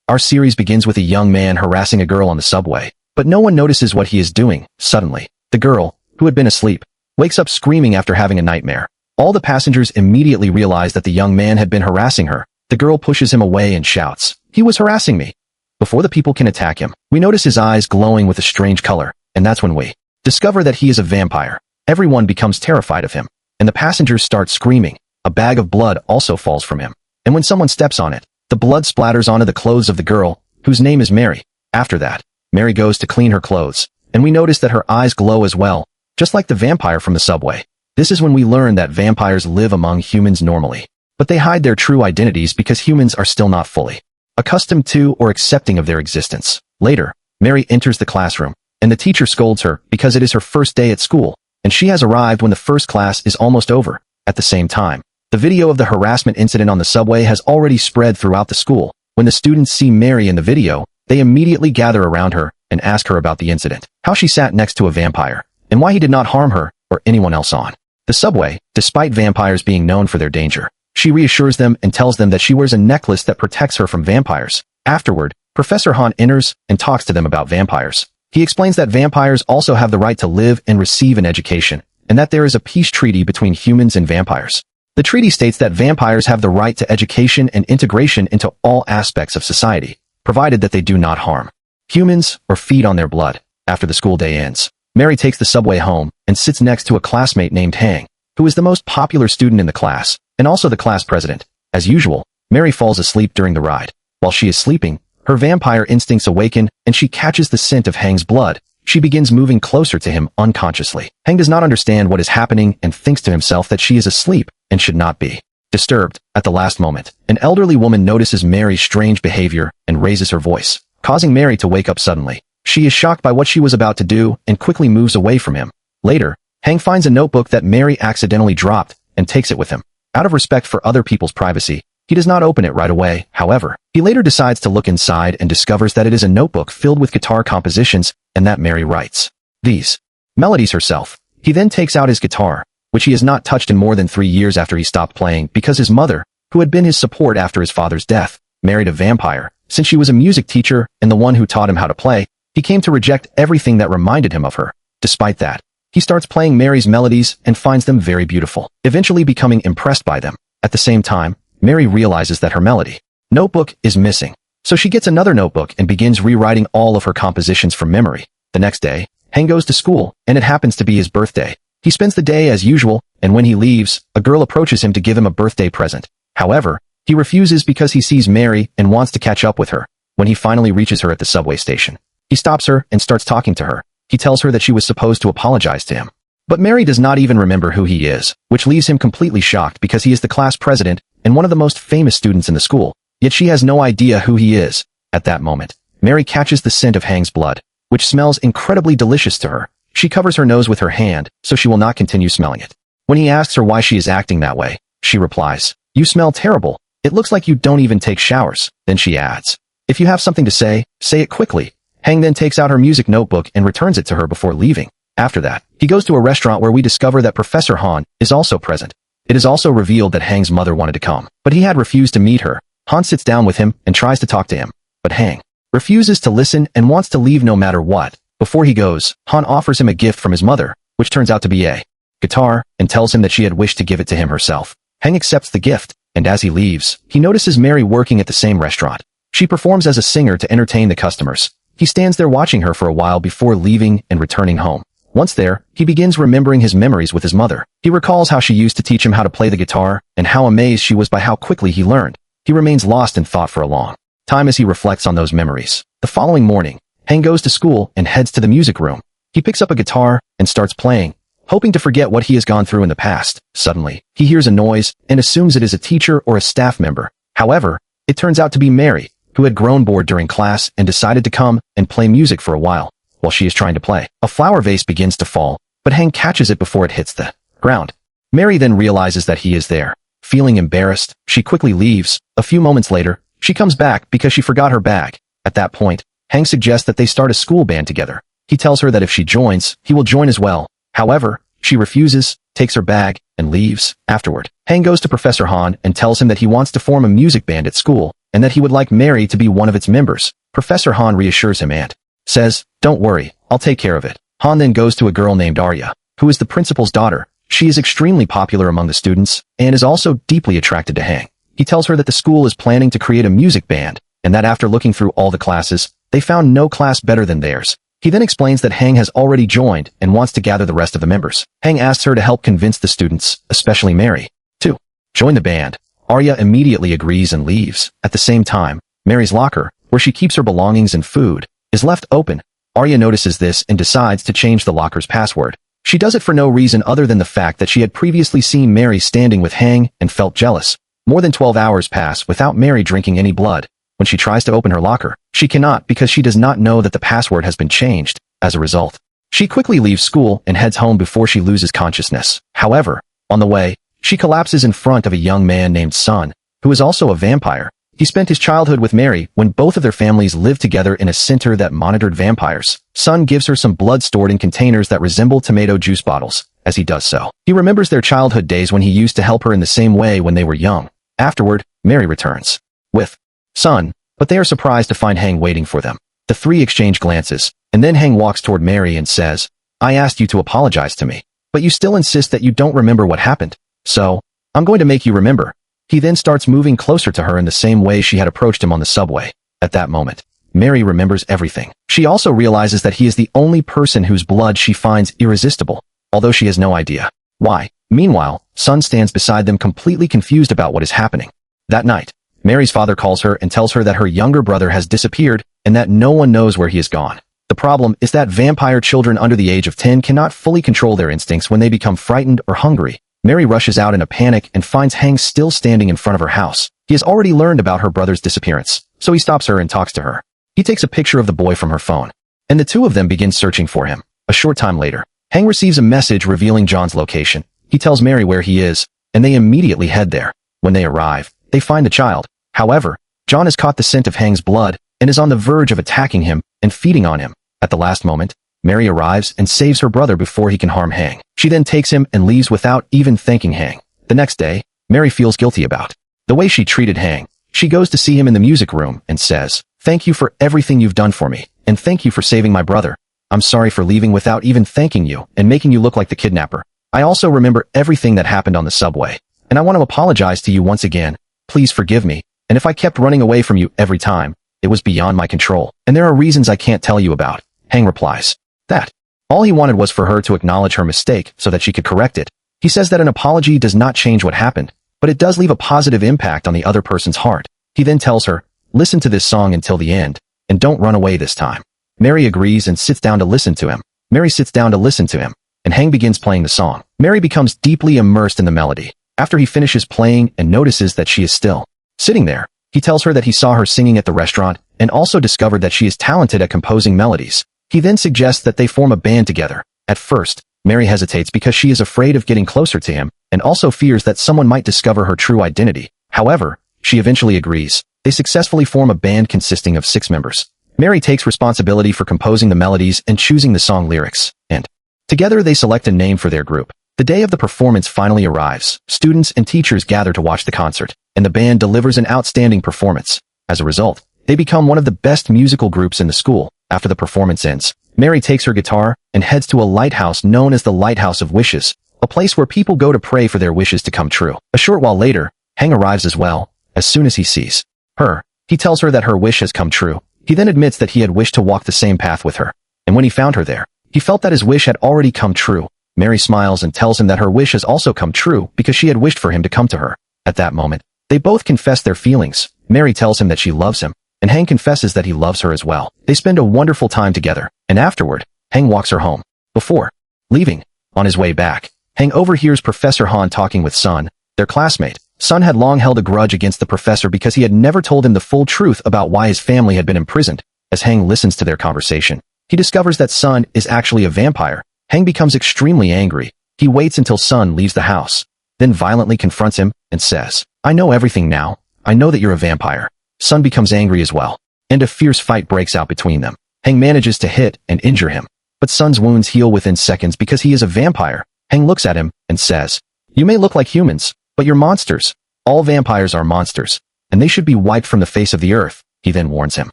Our series begins with a young man harassing a girl on the subway, but no one notices what he is doing. Suddenly, the girl, who had been asleep, wakes up screaming after having a nightmare. All the passengers immediately realize that the young man had been harassing her. The girl pushes him away and shouts, "He was harassing me." Before the people can attack him, we notice his eyes glowing with a strange color, and that's when we discover that he is a vampire. Everyone becomes terrified of him, and the passengers start screaming. A bag of blood also falls from him, and when someone steps on it, the blood splatters onto the clothes of the girl, whose name is Mary. After that, Mary goes to clean her clothes, and we notice that her eyes glow as well, just like the vampire from the subway. This is when we learn that vampires live among humans normally, but they hide their true identities because humans are still not fully accustomed to or accepting of their existence. Later, Mary enters the classroom, and the teacher scolds her because it is her first day at school, and she has arrived when the first class is almost over. At the same time, the video of the harassment incident on the subway has already spread throughout the school. When the students see Mary in the video, they immediately gather around her and ask her about the incident, how she sat next to a vampire, and why he did not harm her or anyone else on the subway. Despite vampires being known for their danger, she reassures them and tells them that she wears a necklace that protects her from vampires. Afterward, Professor Han enters and talks to them about vampires. He explains that vampires also have the right to live and receive an education, and that there is a peace treaty between humans and vampires. The treaty states that vampires have the right to education and integration into all aspects of society, provided that they do not harm humans or feed on their blood. After the school day ends, Mary takes the subway home and sits next to a classmate named Hang, who is the most popular student in the class, and also the class president. As usual, Mary falls asleep during the ride. While she is sleeping, her vampire instincts awaken, and she catches the scent of Hang's blood. She begins moving closer to him unconsciously. Hang does not understand what is happening and thinks to himself that she is asleep and should not be disturbed. At the last moment, an elderly woman notices Mary's strange behavior and raises her voice, causing Mary to wake up suddenly. She is shocked by what she was about to do and quickly moves away from him. Later, Hang finds a notebook that Mary accidentally dropped and takes it with him. Out of respect for other people's privacy, he does not open it right away. However, he later decides to look inside and discovers that it is a notebook filled with guitar compositions and that Mary writes these melodies herself. He then takes out his guitar, which he has not touched in more than 3 years after he stopped playing because his mother, who had been his support after his father's death, married a vampire. Since she was a music teacher and the one who taught him how to play, he came to reject everything that reminded him of her. Despite that, he starts playing Mary's melodies and finds them very beautiful, eventually becoming impressed by them. At the same time, Mary realizes that her melody notebook is missing, so she gets another notebook and begins rewriting all of her compositions from memory. The next day, Hang goes to school, and it happens to be his birthday. He spends the day as usual, and when he leaves, a girl approaches him to give him a birthday present. However, he refuses because he sees Mary and wants to catch up with her. When he finally reaches her at the subway station, he stops her and starts talking to her. He tells her that she was supposed to apologize to him. But Mary does not even remember who he is, which leaves him completely shocked because he is the class president and one of the most famous students in the school, yet she has no idea who he is. At that moment, Mary catches the scent of Hang's blood, which smells incredibly delicious to her. She covers her nose with her hand, so she will not continue smelling it. When he asks her why she is acting that way, she replies, "You smell terrible. It looks like you don't even take showers." Then she adds, "If you have something to say it quickly." Hang then takes out her music notebook and returns it to her before leaving. After that, he goes to a restaurant where we discover that Professor Han is also present. It is also revealed that Hang's mother wanted to come, but he had refused to meet her. Han sits down with him and tries to talk to him, but Hang refuses to listen and wants to leave no matter what. Before he goes, Han offers him a gift from his mother, which turns out to be a guitar, and tells him that she had wished to give it to him herself. Hang accepts the gift, and as he leaves, he notices Mary working at the same restaurant. She performs as a singer to entertain the customers. He stands there watching her for a while before leaving and returning home. Once there, he begins remembering his memories with his mother. He recalls how she used to teach him how to play the guitar, and how amazed she was by how quickly he learned. He remains lost in thought for a long time as he reflects on those memories. The following morning, Hang goes to school and heads to the music room. He picks up a guitar and starts playing, hoping to forget what he has gone through in the past. Suddenly, he hears a noise and assumes it is a teacher or a staff member. However, it turns out to be Mary, who had grown bored during class and decided to come and play music for a while she is trying to play. A flower vase begins to fall, but Hang catches it before it hits the ground. Mary then realizes that he is there. Feeling embarrassed, she quickly leaves. A few moments later, she comes back because she forgot her bag. At that point, Hang suggests that they start a school band together. He tells her that if she joins, he will join as well. However, she refuses, takes her bag, and leaves. Afterward, Hang goes to Professor Han and tells him that he wants to form a music band at school. and that he would like Mary to be one of its members. Professor Han reassures him and says, "Don't worry, I'll take care of it." Han then goes to a girl named Arya, who is the principal's daughter. She is extremely popular among the students and is also deeply attracted to Hang. He tells her that the school is planning to create a music band and that after looking through all the classes, they found no class better than theirs. He then explains that Hang has already joined and wants to gather the rest of the members. Hang asks her to help convince the students, especially Mary, to join the band. Arya immediately agrees and leaves. At the same time, Mary's locker, where she keeps her belongings and food, is left open. Arya notices this and decides to change the locker's password. She does it for no reason other than the fact that she had previously seen Mary standing with Hang and felt jealous. More than 12 hours pass without Mary drinking any blood. When she tries to open her locker, she cannot because she does not know that the password has been changed. As a result, she quickly leaves school and heads home before she loses consciousness. However, on the way, she collapses in front of a young man named Sun, who is also a vampire. He spent his childhood with Mary when both of their families lived together in a center that monitored vampires. Sun gives her some blood stored in containers that resemble tomato juice bottles. As he does so, he remembers their childhood days when he used to help her in the same way when they were young. Afterward, Mary returns with Sun, but they are surprised to find Hang waiting for them. The three exchange glances, and then Hang walks toward Mary and says, "I asked you to apologize to me, but you still insist that you don't remember what happened. So, I'm going to make you remember." He then starts moving closer to her in the same way she had approached him on the subway. At that moment, Mary remembers everything. She also realizes that he is the only person whose blood she finds irresistible, although she has no idea why. Meanwhile, Sun stands beside them completely confused about what is happening. That night, Mary's father calls her and tells her that her younger brother has disappeared and that no one knows where he has gone. The problem is that vampire children under the age of 10 cannot fully control their instincts when they become frightened or hungry. Mary rushes out in a panic and finds Hang still standing in front of her house. He has already learned about her brother's disappearance, so he stops her and talks to her. He takes a picture of the boy from her phone, and the two of them begin searching for him. A short time later, Hang receives a message revealing John's location. He tells Mary where he is, and they immediately head there. When they arrive, they find the child. However, John has caught the scent of Hang's blood and is on the verge of attacking him and feeding on him. At the last moment, Mary arrives and saves her brother before he can harm Hang. She then takes him and leaves without even thanking Hang. The next day, Mary feels guilty about the way she treated Hang. She goes to see him in the music room and says, "Thank you for everything you've done for me, and thank you for saving my brother. I'm sorry for leaving without even thanking you and making you look like the kidnapper. I also remember everything that happened on the subway, and I want to apologize to you once again. Please forgive me, and if I kept running away from you every time, it was beyond my control, and there are reasons I can't tell you about." Hang replies that all he wanted was for her to acknowledge her mistake so that she could correct it. He says that an apology does not change what happened, but it does leave a positive impact on the other person's heart. He then tells her, "Listen to this song until the end, and don't run away this time." Mary agrees and sits down to listen to him. Mary sits down to listen to him, and Hang begins playing the song. Mary becomes deeply immersed in the melody. After he finishes playing and notices that she is still sitting there, he tells her that he saw her singing at the restaurant and also discovered that she is talented at composing melodies. He then suggests that they form a band together. At first, Mary hesitates because she is afraid of getting closer to him and also fears that someone might discover her true identity. However, she eventually agrees. They successfully form a band consisting of 6 members. Mary takes responsibility for composing the melodies and choosing the song lyrics, and together they select a name for their group. The day of the performance finally arrives. Students and teachers gather to watch the concert, and the band delivers an outstanding performance. As a result, they become one of the best musical groups in the school. After the performance ends, Mary takes her guitar and heads to a lighthouse known as the Lighthouse of Wishes, a place where people go to pray for their wishes to come true. A short while later, Hang arrives as well. As soon as he sees her, he tells her that her wish has come true. He then admits that he had wished to walk the same path with her, and when he found her there, he felt that his wish had already come true. Mary smiles and tells him that her wish has also come true because she had wished for him to come to her. At that moment, they both confess their feelings. Mary tells him that she loves him, and Hang confesses that he loves her as well. They spend a wonderful time together, and afterward, Hang walks her home. Before leaving, on his way back, Hang overhears Professor Han talking with Sun, their classmate. Sun had long held a grudge against the professor because he had never told him the full truth about why his family had been imprisoned. As Hang listens to their conversation, he discovers that Sun is actually a vampire. Hang becomes extremely angry. He waits until Sun leaves the house, then violently confronts him and says, "I know everything now. I know that you're a vampire." Sun becomes angry as well, and a fierce fight breaks out between them. Hang manages to hit and injure him, but Sun's wounds heal within seconds because he is a vampire. Hang looks at him and says, "You may look like humans, but you're monsters. All vampires are monsters." and they should be wiped from the face of the earth, he then warns him.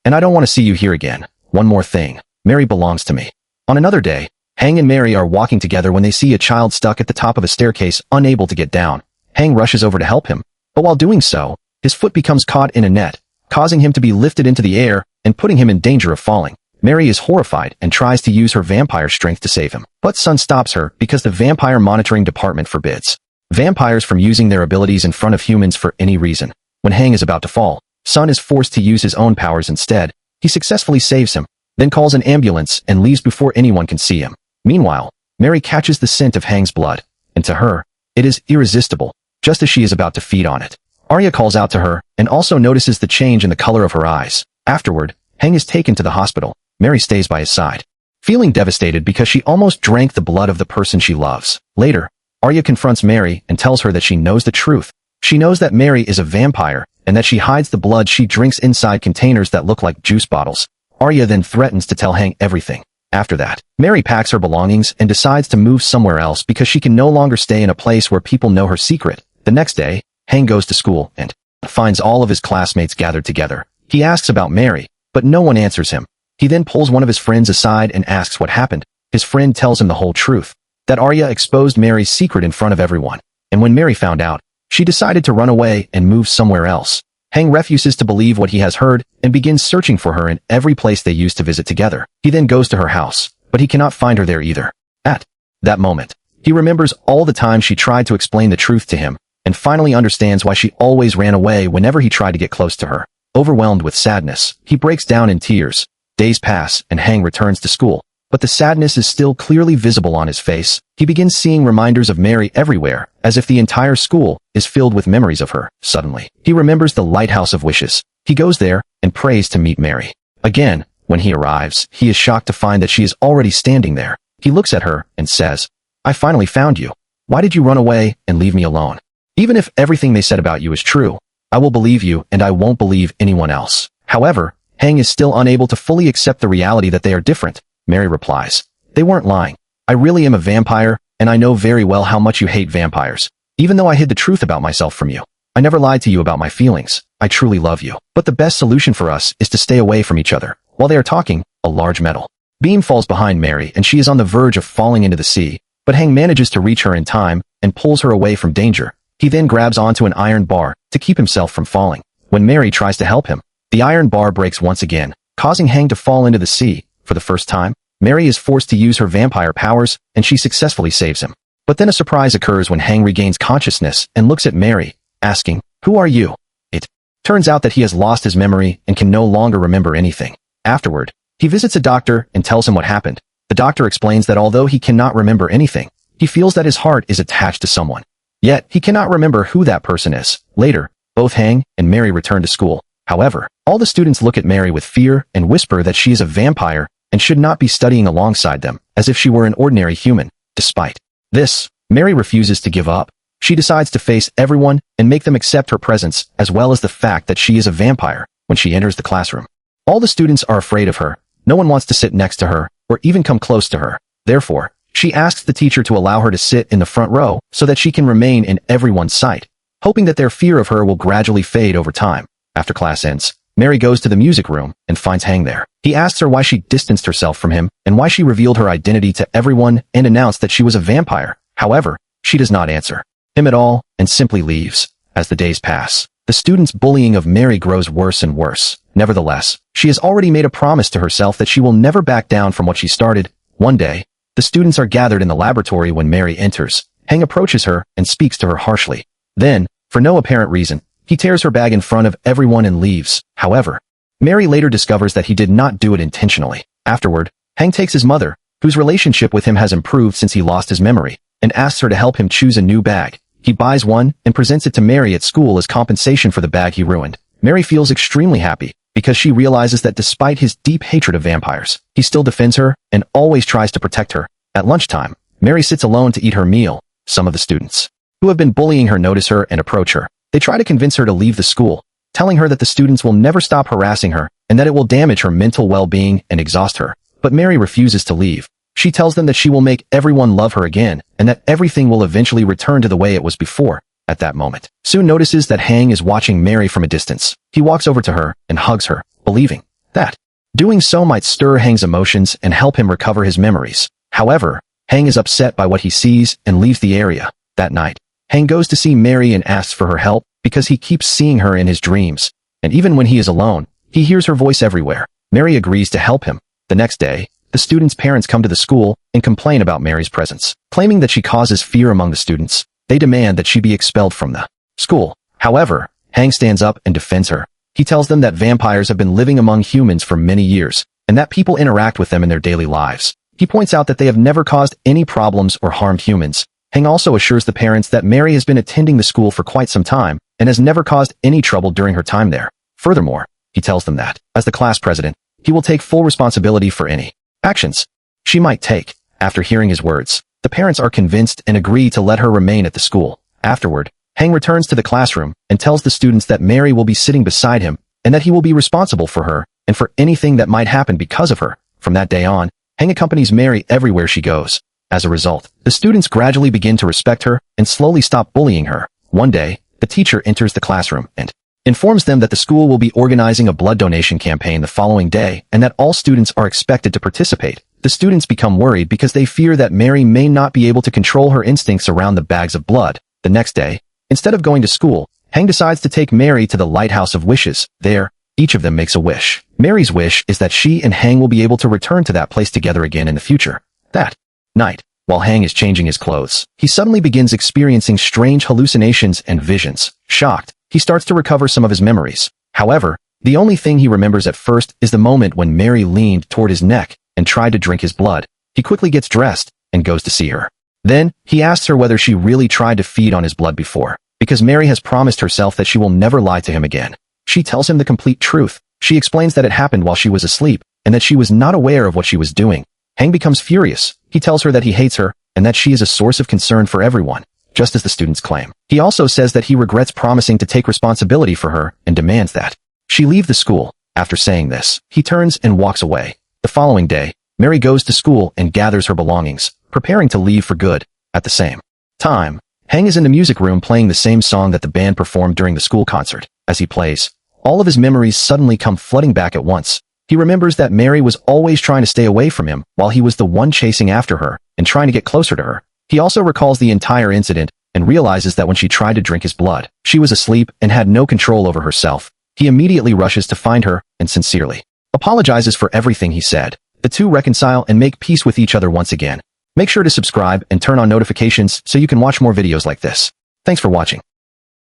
And I don't want to see you here again. One more thing. Mary belongs to me. On another day, Hang and Mary are walking together when they see a child stuck at the top of a staircase, unable to get down. Hang rushes over to help him, but while doing so, his foot becomes caught in a net, causing him to be lifted into the air and putting him in danger of falling. Mary is horrified and tries to use her vampire strength to save him, but Sun stops her because the vampire monitoring department forbids vampires from using their abilities in front of humans for any reason. When Hang is about to fall, Sun is forced to use his own powers instead. He successfully saves him, then calls an ambulance and leaves before anyone can see him. Meanwhile, Mary catches the scent of Hang's blood, and to her, it is irresistible, just as she is about to feed on it. Arya calls out to her and also notices the change in the color of her eyes. Afterward, Hang is taken to the hospital. Mary stays by his side, feeling devastated because she almost drank the blood of the person she loves. Later, Arya confronts Mary and tells her that she knows the truth. She knows that Mary is a vampire and that she hides the blood she drinks inside containers that look like juice bottles. Arya then threatens to tell Hang everything. After that, Mary packs her belongings and decides to move somewhere else because she can no longer stay in a place where people know her secret. The next day, Hang goes to school and finds all of his classmates gathered together. He asks about Mary, but no one answers him. He then pulls one of his friends aside and asks what happened. His friend tells him the whole truth, that Arya exposed Mary's secret in front of everyone. And when Mary found out, she decided to run away and move somewhere else. Hang refuses to believe what he has heard and begins searching for her in every place they used to visit together. He then goes to her house, but he cannot find her there either. At that moment, he remembers all the time she tried to explain the truth to him, and finally understands why she always ran away whenever he tried to get close to her. Overwhelmed with sadness, he breaks down in tears. Days pass and Hang returns to school, but the sadness is still clearly visible on his face. He begins seeing reminders of Mary everywhere, as if the entire school is filled with memories of her. Suddenly, he remembers the Lighthouse of Wishes. He goes there and prays to meet Mary. Again, when he arrives, he is shocked to find that she is already standing there. He looks at her and says, "I finally found you. Why did you run away and leave me alone? Even if everything they said about you is true, I will believe you and I won't believe anyone else." However, Hang is still unable to fully accept the reality that they are different. Mary replies, "They weren't lying. I really am a vampire, and I know very well how much you hate vampires. Even though I hid the truth about myself from you, I never lied to you about my feelings. I truly love you. But the best solution for us is to stay away from each other." While they are talking, a large metal beam falls behind Mary and she is on the verge of falling into the sea, but Hang manages to reach her in time and pulls her away from danger. He then grabs onto an iron bar to keep himself from falling. When Mary tries to help him, the iron bar breaks once again, causing Hang to fall into the sea. For the first time, Mary is forced to use her vampire powers, and she successfully saves him. But then a surprise occurs when Hang regains consciousness and looks at Mary, asking, "Who are you?" It turns out that he has lost his memory and can no longer remember anything. Afterward, he visits a doctor and tells him what happened. The doctor explains that although he cannot remember anything, he feels that his heart is attached to someone. Yet, he cannot remember who that person is. Later, both Hang and Mary return to school. However, all the students look at Mary with fear and whisper that she is a vampire and should not be studying alongside them, as if she were an ordinary human. Despite this, Mary refuses to give up. She decides to face everyone and make them accept her presence, as well as the fact that she is a vampire. When she enters the classroom, all the students are afraid of her. No one wants to sit next to her or even come close to her. Therefore, she asks the teacher to allow her to sit in the front row so that she can remain in everyone's sight, hoping that their fear of her will gradually fade over time. After class ends, Mary goes to the music room and finds Hang there. He asks her why she distanced herself from him and why she revealed her identity to everyone and announced that she was a vampire. However, she does not answer him at all and simply leaves. As the days pass, the students' bullying of Mary grows worse and worse. Nevertheless, she has already made a promise to herself that she will never back down from what she started. One day, the students are gathered in the laboratory when Mary enters. Hang approaches her and speaks to her harshly. Then, for no apparent reason, he tears her bag in front of everyone and leaves. However, Mary later discovers that he did not do it intentionally. Afterward, Hang takes his mother, whose relationship with him has improved since he lost his memory, and asks her to help him choose a new bag. He buys one and presents it to Mary at school as compensation for the bag he ruined. Mary feels extremely happy because she realizes that despite his deep hatred of vampires, he still defends her and always tries to protect her. At lunchtime, Mary sits alone to eat her meal. Some of the students who have been bullying her notice her and approach her. They try to convince her to leave the school, telling her that the students will never stop harassing her and that it will damage her mental well-being and exhaust her. But Mary refuses to leave. She tells them that she will make everyone love her again and that everything will eventually return to the way it was before. at that moment. Soon notices that Hang is watching Mary from a distance. He walks over to her and hugs her, believing that doing so might stir Hang's emotions and help him recover his memories. However, Hang is upset by what he sees and leaves the area. That night, Hang goes to see Mary and asks for her help because he keeps seeing her in his dreams. And even when he is alone, he hears her voice everywhere. Mary agrees to help him. The next day, the students' parents come to the school and complain about Mary's presence. Claiming that she causes fear among the students, they demand that she be expelled from the school. However, Hang stands up and defends her. He tells them that vampires have been living among humans for many years, and that people interact with them in their daily lives. He points out that they have never caused any problems or harmed humans. Hang also assures the parents that Mary has been attending the school for quite some time and has never caused any trouble during her time there. Furthermore, he tells them that, as the class president, he will take full responsibility for any actions she might take. After hearing his words, the parents are convinced and agree to let her remain at the school. Afterward, Hang returns to the classroom and tells the students that Mary will be sitting beside him and that he will be responsible for her and for anything that might happen because of her. From that day on, Hang accompanies Mary everywhere she goes. As a result, the students gradually begin to respect her and slowly stop bullying her. One day, the teacher enters the classroom and informs them that the school will be organizing a blood donation campaign the following day and that all students are expected to participate. The students become worried because they fear that Mary may not be able to control her instincts around the bags of blood. The next day, instead of going to school, Hang decides to take Mary to the Lighthouse of Wishes. There, each of them makes a wish. Mary's wish is that she and Hang will be able to return to that place together again in the future. That night, while Hang is changing his clothes, he suddenly begins experiencing strange hallucinations and visions. Shocked, he starts to recover some of his memories. However, the only thing he remembers at first is the moment when Mary leaned toward his neck and tried to drink his blood. He quickly gets dressed and goes to see her. Then, he asks her whether she really tried to feed on his blood before, because Mary has promised herself that she will never lie to him again. She tells him the complete truth. She explains that it happened while she was asleep, and that she was not aware of what she was doing. Hang becomes furious. He tells her that he hates her, and that she is a source of concern for everyone, just as the students claim. He also says that he regrets promising to take responsibility for her and demands that she leave the school. After saying this, he turns and walks away. The following day, Mary goes to school and gathers her belongings, preparing to leave for good. At the same time, Hang is in the music room playing the same song that the band performed during the school concert. As he plays, all of his memories suddenly come flooding back at once. He remembers that Mary was always trying to stay away from him while he was the one chasing after her and trying to get closer to her. He also recalls the entire incident and realizes that when she tried to drink his blood, she was asleep and had no control over herself. He immediately rushes to find her and sincerely apologizes for everything he said. The two reconcile and make peace with each other once again. Make sure to subscribe and turn on notifications so you can watch more videos like this. Thanks for watching.